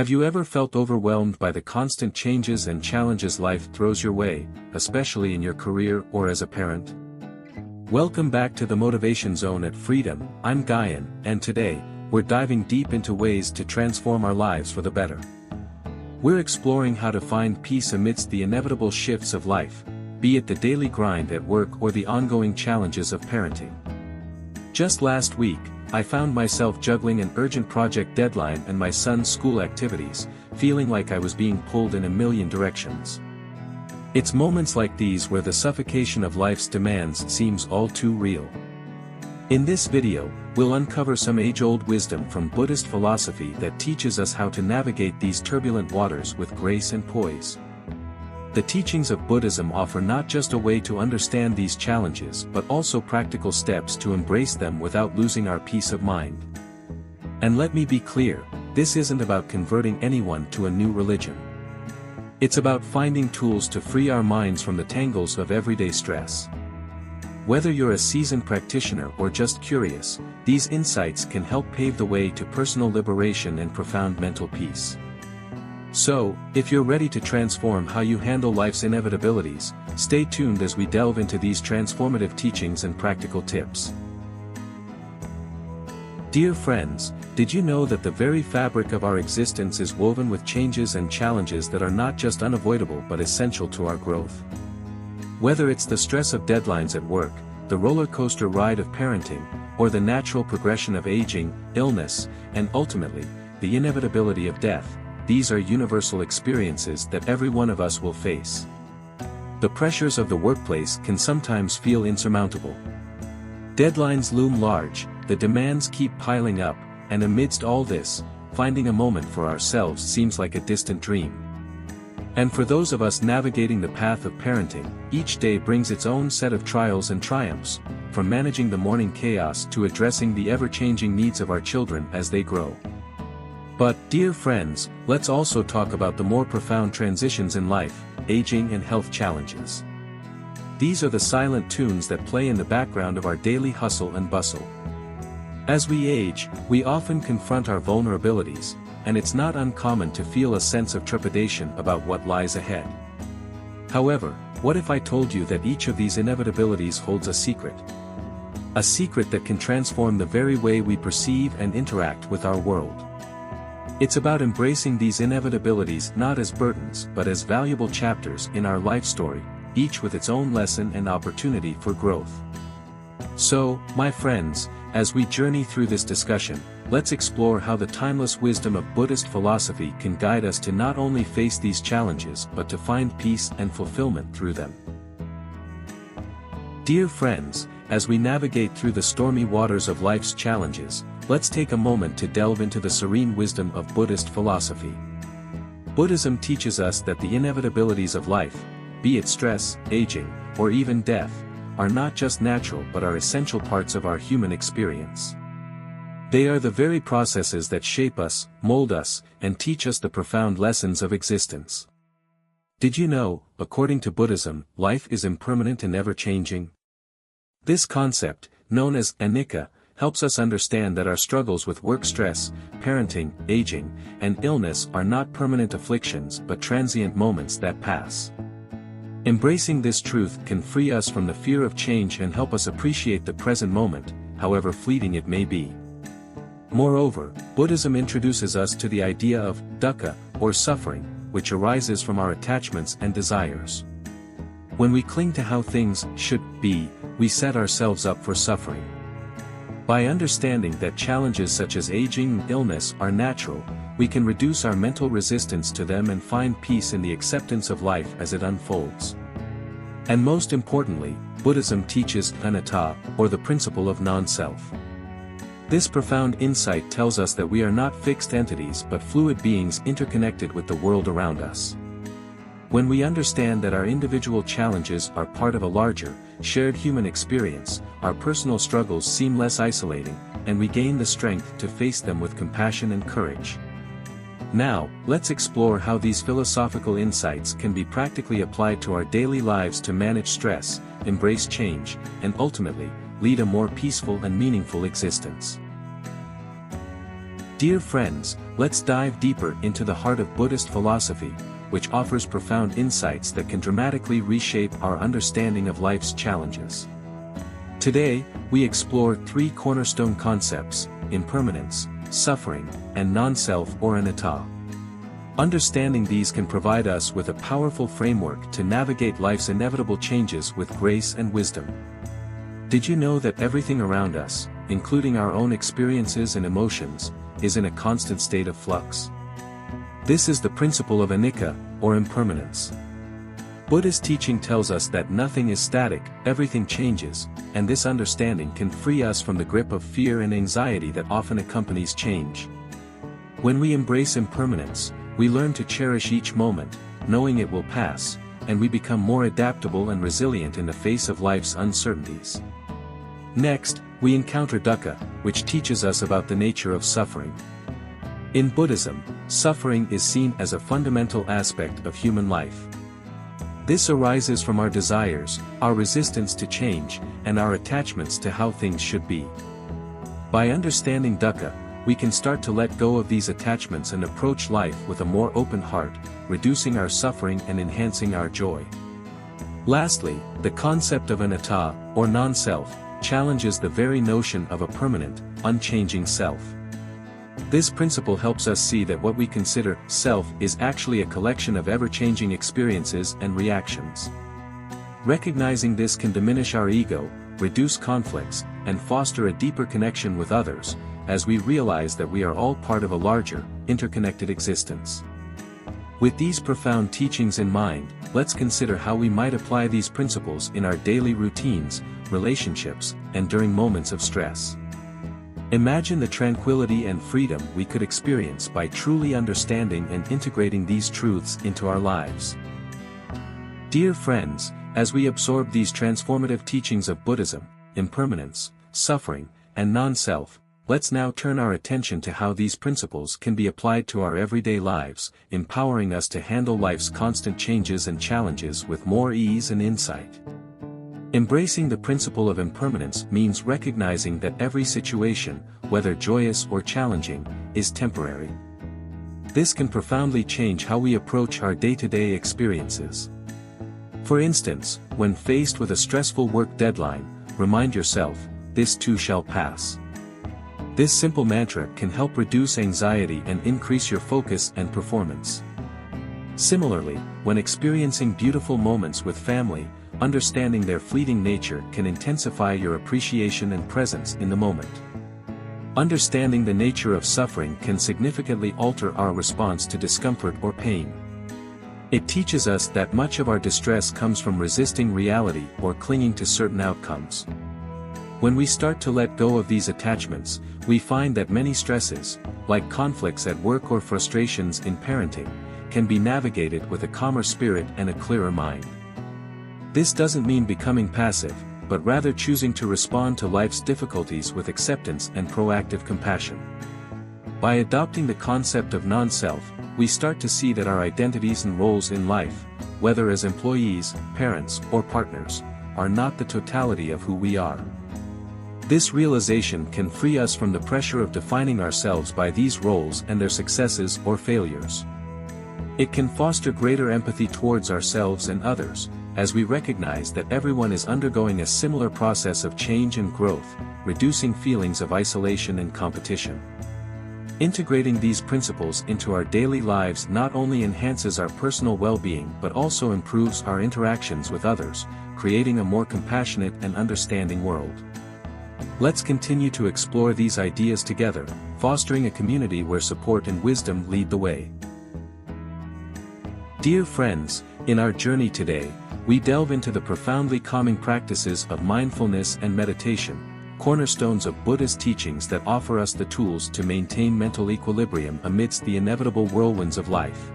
Have you ever felt overwhelmed by the constant changes and challenges life throws your way, especially in your career or as a parent? Welcome back to the Motivation Zone at Freedom. I'm Gayan, and today, we're diving deep into ways to transform our lives for the better. We're exploring how to find peace amidst the inevitable shifts of life, be it the daily grind at work or the ongoing challenges of parenting. Just last week, I found myself juggling an urgent project deadline and my son's school activities, feeling like I was being pulled in a million directions. It's moments like these where the suffocation of life's demands seems all too real. In this video, we'll uncover some age-old wisdom from Buddhist philosophy that teaches us how to navigate these turbulent waters with grace and poise. The teachings of Buddhism offer not just a way to understand these challenges but also practical steps to embrace them without losing our peace of mind. And let me be clear, this isn't about converting anyone to a new religion. It's about finding tools to free our minds from the tangles of everyday stress. Whether you're a seasoned practitioner or just curious, these insights can help pave the way to personal liberation and profound mental peace. So, if you're ready to transform how you handle life's inevitabilities, stay tuned as we delve into these transformative teachings and practical tips. Dear friends, did you know that the very fabric of our existence is woven with changes and challenges that are not just unavoidable but essential to our growth? Whether it's the stress of deadlines at work, the roller coaster ride of parenting, or the natural progression of aging, illness, and ultimately, the inevitability of death, these are universal experiences that every one of us will face. The pressures of the workplace can sometimes feel insurmountable. Deadlines loom large, the demands keep piling up, and amidst all this, finding a moment for ourselves seems like a distant dream. And for those of us navigating the path of parenting, each day brings its own set of trials and triumphs, from managing the morning chaos to addressing the ever-changing needs of our children as they grow. But, dear friends, let's also talk about the more profound transitions in life, aging and health challenges. These are the silent tunes that play in the background of our daily hustle and bustle. As we age, we often confront our vulnerabilities, and it's not uncommon to feel a sense of trepidation about what lies ahead. However, what if I told you that each of these inevitabilities holds a secret? A secret that can transform the very way we perceive and interact with our world. It's about embracing these inevitabilities not as burdens but as valuable chapters in our life story, each with its own lesson and opportunity for growth. So, my friends, as we journey through this discussion, let's explore how the timeless wisdom of Buddhist philosophy can guide us to not only face these challenges but to find peace and fulfillment through them. Dear friends, as we navigate through the stormy waters of life's challenges, let's take a moment to delve into the serene wisdom of Buddhist philosophy. Buddhism teaches us that the inevitabilities of life, be it stress, aging, or even death, are not just natural but are essential parts of our human experience. They are the very processes that shape us, mold us, and teach us the profound lessons of existence. Did you know, according to Buddhism, life is impermanent and ever-changing? This concept, known as Anicca, helps us understand that our struggles with work stress, parenting, aging, and illness are not permanent afflictions but transient moments that pass. Embracing this truth can free us from the fear of change and help us appreciate the present moment, however fleeting it may be. Moreover, Buddhism introduces us to the idea of Dukkha, or suffering, which arises from our attachments and desires. When we cling to how things should be, we set ourselves up for suffering. By understanding that challenges such as aging and illness are natural, we can reduce our mental resistance to them and find peace in the acceptance of life as it unfolds. And most importantly, Buddhism teaches Anatta, or the principle of non-self. This profound insight tells us that we are not fixed entities but fluid beings interconnected with the world around us. When we understand that our individual challenges are part of a larger, shared human experience, our personal struggles seem less isolating, and we gain the strength to face them with compassion and courage. Now, let's explore how these philosophical insights can be practically applied to our daily lives to manage stress, embrace change, and ultimately, lead a more peaceful and meaningful existence. Dear friends, let's dive deeper into the heart of Buddhist philosophy, which offers profound insights that can dramatically reshape our understanding of life's challenges. Today, we explore three cornerstone concepts: impermanence, suffering, and non-self or anatta. Understanding these can provide us with a powerful framework to navigate life's inevitable changes with grace and wisdom. Did you know that everything around us, including our own experiences and emotions, is in a constant state of flux? This is the principle of Anicca, or impermanence. Buddhist teaching tells us that nothing is static, everything changes, and this understanding can free us from the grip of fear and anxiety that often accompanies change. When we embrace impermanence, we learn to cherish each moment, knowing it will pass, and we become more adaptable and resilient in the face of life's uncertainties. Next, we encounter Dukkha, which teaches us about the nature of suffering. In Buddhism, suffering is seen as a fundamental aspect of human life. This arises from our desires, our resistance to change, and our attachments to how things should be. By understanding Dukkha, we can start to let go of these attachments and approach life with a more open heart, reducing our suffering and enhancing our joy. Lastly, the concept of anatta, or non-self, challenges the very notion of a permanent, unchanging self. This principle helps us see that what we consider self is actually a collection of ever-changing experiences and reactions. Recognizing this can diminish our ego, reduce conflicts, and foster a deeper connection with others, as we realize that we are all part of a larger, interconnected existence. With these profound teachings in mind, let's consider how we might apply these principles in our daily routines, relationships, and during moments of stress. Imagine the tranquility and freedom we could experience by truly understanding and integrating these truths into our lives. Dear friends, as we absorb these transformative teachings of Buddhism, impermanence, suffering, and non-self, let's now turn our attention to how these principles can be applied to our everyday lives, empowering us to handle life's constant changes and challenges with more ease and insight. Embracing the principle of impermanence means recognizing that every situation, whether joyous or challenging, is temporary. This can profoundly change how we approach our day-to-day experiences. For instance, when faced with a stressful work deadline, remind yourself, "This too shall pass." This simple mantra can help reduce anxiety and increase your focus and performance. Similarly, when experiencing beautiful moments with family, understanding their fleeting nature can intensify your appreciation and presence in the moment. Understanding the nature of suffering can significantly alter our response to discomfort or pain. It teaches us that much of our distress comes from resisting reality or clinging to certain outcomes. When we start to let go of these attachments, we find that many stresses, like conflicts at work or frustrations in parenting, can be navigated with a calmer spirit and a clearer mind. This doesn't mean becoming passive, but rather choosing to respond to life's difficulties with acceptance and proactive compassion. By adopting the concept of non-self, we start to see that our identities and roles in life, whether as employees, parents, or partners, are not the totality of who we are. This realization can free us from the pressure of defining ourselves by these roles and their successes or failures. It can foster greater empathy towards ourselves and others, as we recognize that everyone is undergoing a similar process of change and growth, reducing feelings of isolation and competition. Integrating these principles into our daily lives not only enhances our personal well-being but also improves our interactions with others, creating a more compassionate and understanding world. Let's continue to explore these ideas together, fostering a community where support and wisdom lead the way. Dear friends, in our journey today, we delve into the profoundly calming practices of mindfulness and meditation, cornerstones of Buddhist teachings that offer us the tools to maintain mental equilibrium amidst the inevitable whirlwinds of life.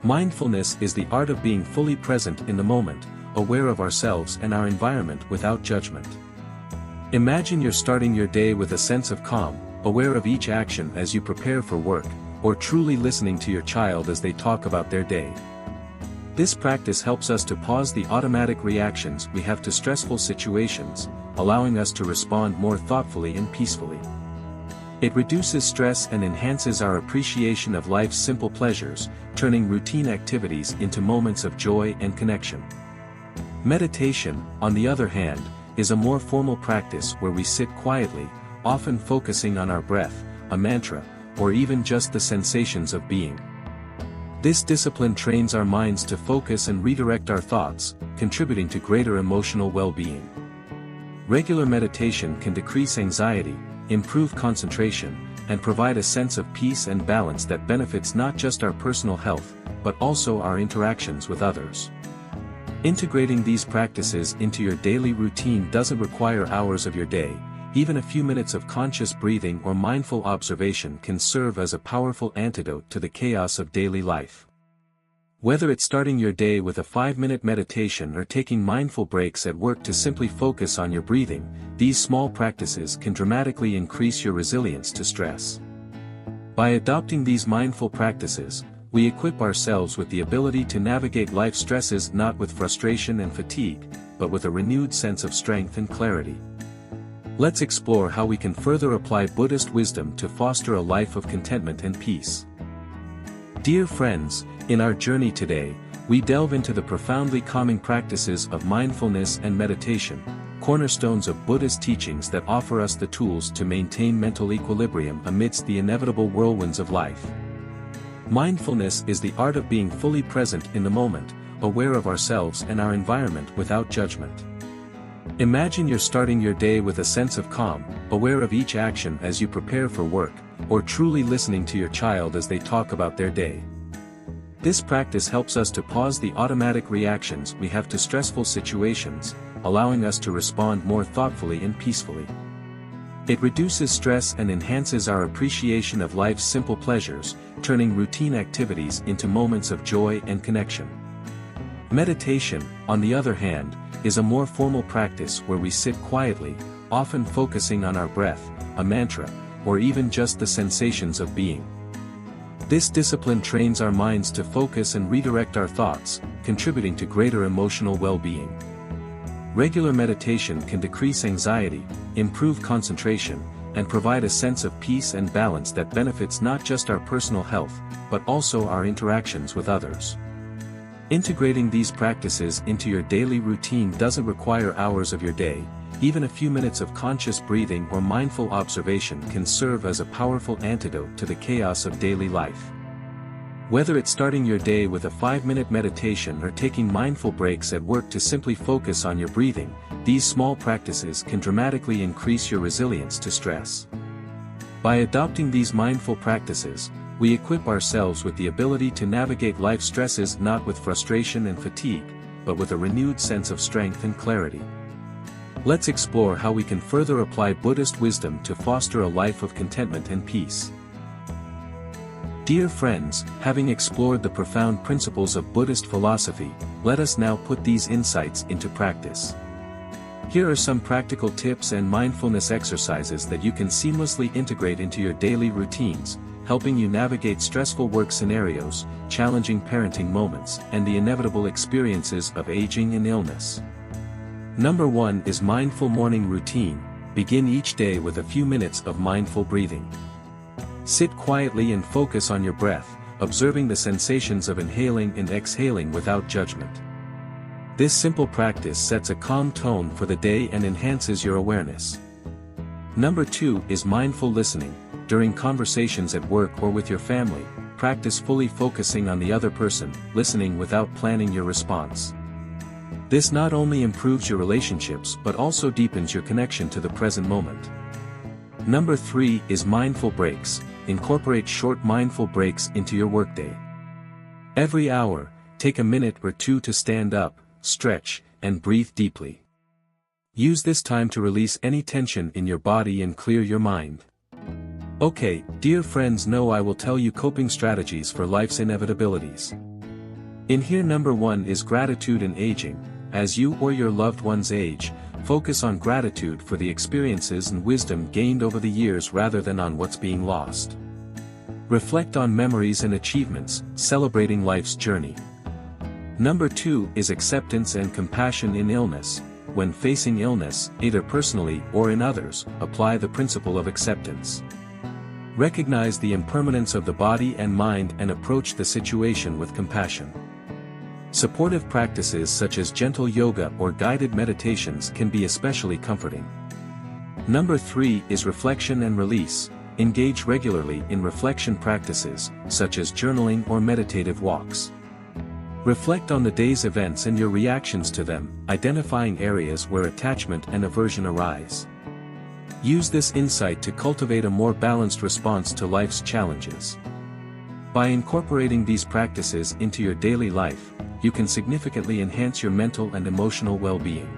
Mindfulness is the art of being fully present in the moment, aware of ourselves and our environment without judgment. Imagine you're starting your day with a sense of calm, aware of each action as you prepare for work, or truly listening to your child as they talk about their day. This practice helps us to pause the automatic reactions we have to stressful situations, allowing us to respond more thoughtfully and peacefully. It reduces stress and enhances our appreciation of life's simple pleasures, turning routine activities into moments of joy and connection. Meditation, on the other hand, is a more formal practice where we sit quietly, often focusing on our breath, a mantra, or even just the sensations of being. This discipline trains our minds to focus and redirect our thoughts, contributing to greater emotional well-being. Regular meditation can decrease anxiety, improve concentration, and provide a sense of peace and balance that benefits not just our personal health, but also our interactions with others. Integrating these practices into your daily routine doesn't require hours of your day. Even a few minutes of conscious breathing or mindful observation can serve as a powerful antidote to the chaos of daily life. Whether it's starting your day with a 5-minute meditation or taking mindful breaks at work to simply focus on your breathing, these small practices can dramatically increase your resilience to stress. By adopting these mindful practices, we equip ourselves with the ability to navigate life's stresses not with frustration and fatigue, but with a renewed sense of strength and clarity. Let's explore how we can further apply Buddhist wisdom to foster a life of contentment and peace. Dear friends, in our journey today, we delve into the profoundly calming practices of mindfulness and meditation, cornerstones of Buddhist teachings that offer us the tools to maintain mental equilibrium amidst the inevitable whirlwinds of life. Mindfulness is the art of being fully present in the moment, aware of ourselves and our environment without judgment. Imagine you're starting your day with a sense of calm, aware of each action as you prepare for work, or truly listening to your child as they talk about their day. This practice helps us to pause the automatic reactions we have to stressful situations, allowing us to respond more thoughtfully and peacefully. It reduces stress and enhances our appreciation of life's simple pleasures, turning routine activities into moments of joy and connection. Meditation, on the other hand, is a more formal practice where we sit quietly, often focusing on our breath, a mantra, or even just the sensations of being. This discipline trains our minds to focus and redirect our thoughts, contributing to greater emotional well-being. Regular meditation can decrease anxiety, improve concentration, and provide a sense of peace and balance that benefits not just our personal health, but also our interactions with others. Integrating these practices into your daily routine doesn't require hours of your day. Even a few minutes of conscious breathing or mindful observation can serve as a powerful antidote to the chaos of daily life. Whether it's starting your day with a 5-minute meditation or taking mindful breaks at work to simply focus on your breathing, these small practices can dramatically increase your resilience to stress. By adopting these mindful practices, we equip ourselves with the ability to navigate life's stresses not with frustration and fatigue, but with a renewed sense of strength and clarity. Let's explore how we can further apply Buddhist wisdom to foster a life of contentment and peace. Dear friends, having explored the profound principles of Buddhist philosophy, let us now put these insights into practice. Here are some practical tips and mindfulness exercises that you can seamlessly integrate into your daily routines, helping you navigate stressful work scenarios, challenging parenting moments, and the inevitable experiences of aging and illness. Number 1 is mindful morning routine. Begin each day with a few minutes of mindful breathing. Sit quietly and focus on your breath, observing the sensations of inhaling and exhaling without judgment. This simple practice sets a calm tone for the day and enhances your awareness. Number 2 is mindful listening. During conversations at work or with your family, practice fully focusing on the other person, listening without planning your response. This not only improves your relationships but also deepens your connection to the present moment. Number 3 is mindful breaks. Incorporate short mindful breaks into your workday. Every hour, take a minute or two to stand up, stretch, and breathe deeply. Use this time to release any tension in your body and clear your mind. Okay, dear friends, now I will tell you coping strategies for life's inevitabilities. In here, number 1 is gratitude and aging. As you or your loved ones age, focus on gratitude for the experiences and wisdom gained over the years rather than on what's being lost. Reflect on memories and achievements, celebrating life's journey. Number 2 is acceptance and compassion in illness. When facing illness, either personally or in others, apply the principle of acceptance. Recognize the impermanence of the body and mind and approach the situation with compassion. Supportive practices such as gentle yoga or guided meditations can be especially comforting. Number 3 is reflection and release. Engage regularly in reflection practices, such as journaling or meditative walks. Reflect on the day's events and your reactions to them, identifying areas where attachment and aversion arise. Use this insight to cultivate a more balanced response to life's challenges. By incorporating these practices into your daily life, you can significantly enhance your mental and emotional well-being.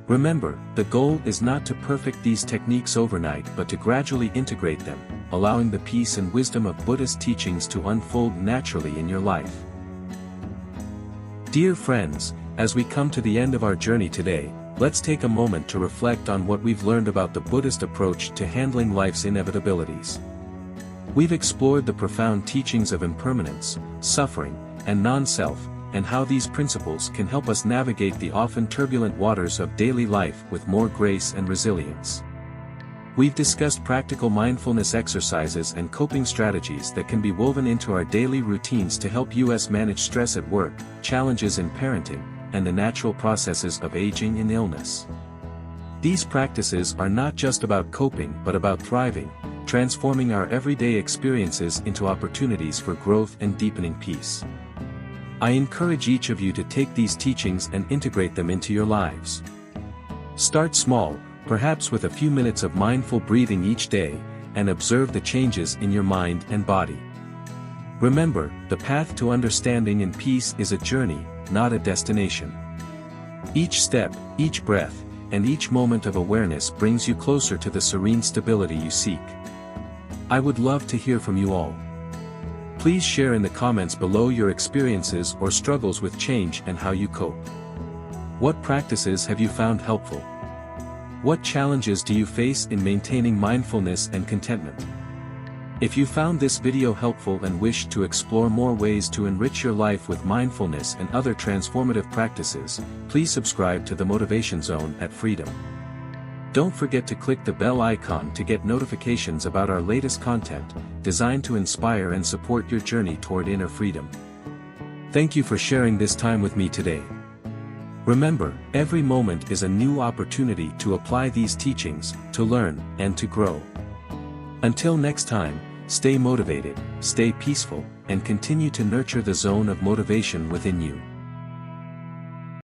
Remember, the goal is not to perfect these techniques overnight but to gradually integrate them, allowing the peace and wisdom of Buddhist teachings to unfold naturally in your life. Dear friends, as we come to the end of our journey today, let's take a moment to reflect on what we've learned about the Buddhist approach to handling life's inevitabilities. We've explored the profound teachings of impermanence, suffering, and non-self, and how these principles can help us navigate the often turbulent waters of daily life with more grace and resilience. We've discussed practical mindfulness exercises and coping strategies that can be woven into our daily routines to help us manage stress at work, challenges in parenting, and the natural processes of aging and illness. These practices are not just about coping but about thriving, transforming our everyday experiences into opportunities for growth and deepening peace. I encourage each of you to take these teachings and integrate them into your lives. Start small, perhaps with a few minutes of mindful breathing each day, and observe the changes in your mind and body. Remember, the path to understanding and peace is a journey, not a destination. Each step, each breath, and each moment of awareness brings you closer to the serene stability you seek. I would love to hear from you all. Please share in the comments below your experiences or struggles with change and how you cope. What practices have you found helpful? What challenges do you face in maintaining mindfulness and contentment? If you found this video helpful and wish to explore more ways to enrich your life with mindfulness and other transformative practices, please subscribe to The Motivation Zone at Freedom. Don't forget to click the bell icon to get notifications about our latest content, designed to inspire and support your journey toward inner freedom. Thank you for sharing this time with me today. Remember, every moment is a new opportunity to apply these teachings, to learn, and to grow. Until next time, stay motivated, stay peaceful, and continue to nurture the zone of motivation within you.